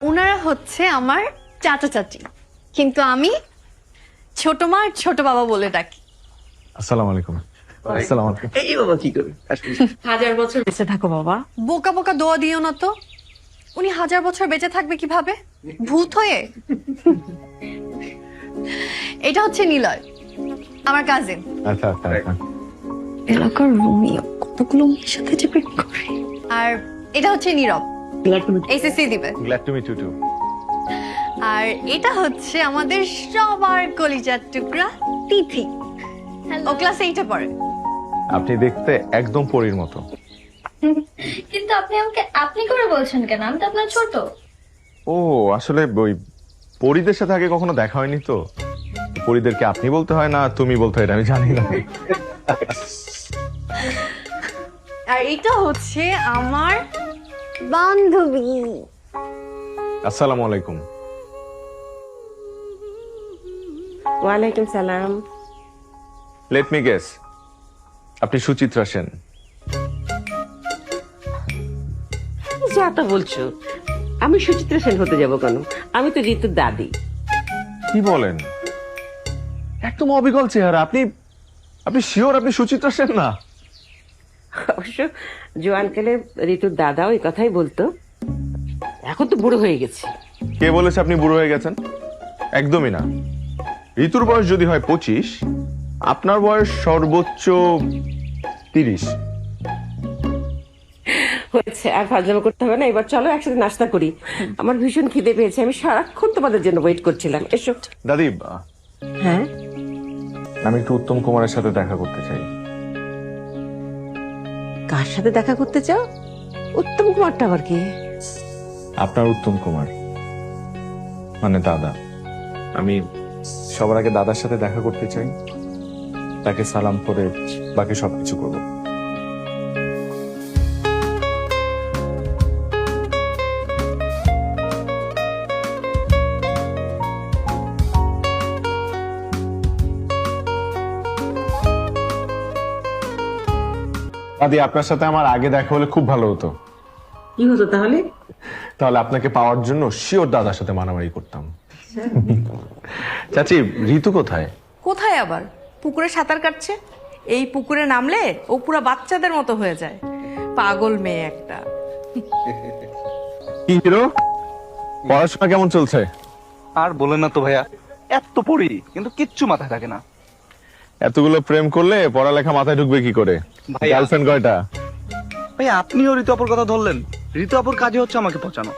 ওনারা হচ্ছে আমার চাচা চাচি, কিন্তু আমি ছোট মা আর ছোট বাবা বলে ডাকি। আসসালামু আলাইকুম। আসসালামু আলাইকুম। এই বাবা কি করে আসুন। 1000 বছর বেঁচে থাকো বাবা। বোকা বোকা দোয়া দিও না তো, উনি 1000 বছর বেঁচে থাকবে কিভাবে, ভূত হয়ে? এটা হচ্ছে নিলয়, আমার কাজিন। আচ্ছা আচ্ছা আচ্ছা। এলাকার রোমিও কতগুলো মেয়ের সাথে যে প্রেম করে। আর এটা হচ্ছে নীরব, এসএসসি দিবে। Glad to meet you too. আর এটা হচ্ছে আমাদের সবার কলিজার টুকরা তিথি, ও ক্লাস 8-এ পড়ে। আপনি দেখতে একদম পরীর মতো। কিন্তু আপনি আমাকে আপনি করে বলছেন কেন? আমি তো আপনার ছোট। ও আসলে ওই পরীদের সাথে আগে কখনো দেখা হয়নি তো, পরীদেরকে আপনি বলতে হয় না তুমি বলতে হয়, এটা আমি জানি না। আর এটা হচ্ছে আমার বান্ধবী। আসসালামু আলাইকুম। ওয়ালাইকুম সালাম। লেট মি গেস, আপনি সুচিত্রা সেন। যা তা বলছো, আমি সুচিত্রা সেন হতে যাব কেন? আমি তো ঋতুর দাদি। কি বলেন, একদম অবিকল চেহারা। আপনি আপনি শিওর আপনি সুচিত্রা সেন না? অবশ্য জোয়ানকালে ঋতুর দাদাও এই কথাই বলতো। এখন তো বুড়ো হয়ে গেছে। কে বলেছে আপনি বুড়ো হয়ে গেছেন? একদমই না। ঋতুর বয়স যদি হয় 25, আপনার বয়স সর্বোচ্চ 30। হয়েছে, আর ফাজলামো করতে হবে না। এবার চলো একসাথে নাস্তা করি। আমার ভীষণ খিদে পেয়েছে, আমি সারাক্ষণ তোমাদের জন্য ওয়েট করছিলাম। এসো। দাদি, হ্যাঁ, আমি একটু উত্তম কুমারের সাথে দেখা করতে চাই। কার সাথে দেখা করতে চাও? উত্তম কুমারটা আবার কি? আপনার উত্তম কুমার মানে দাদা। আমি সবার আগে দাদার সাথে দেখা করতে চাই, তাকে সালাম করে বাকি সবকিছু করব। দাদি, আপনার সাথে আমার আগে দেখা হলে খুব ভালো হতো। কি হতো তাহলে? তাহলে আপনাকে পাওয়ার জন্য শিওর দাদার সাথে মারামারি করতাম। চাচি, ঋতু কোথায়? কোথায় আবার? পুকুরে সাঁতার কাটছে। এই পুকুরে নামলে ও পুরো বাচ্চাদের মতো হয়ে যায়। পাগল মেয়ে একটা। কি হিরো, পড়াশোনা কেমন চলছে? আর বলেন না তো ভাইয়া, এত পড়ি কিন্তু কিচ্ছু মাথায় থাকে না। এতগুলো প্রেম করলে পড়ালেখা মাথায় ঢুকবে কি করে? ভাইয়া। গার্লফ্রেন্ড কয়টা? ভাইয়া আপনিও ঋতু আপুর কথা ধরলেন। ঋতু আপুর কাজে হচ্ছে আমাকে পচানো।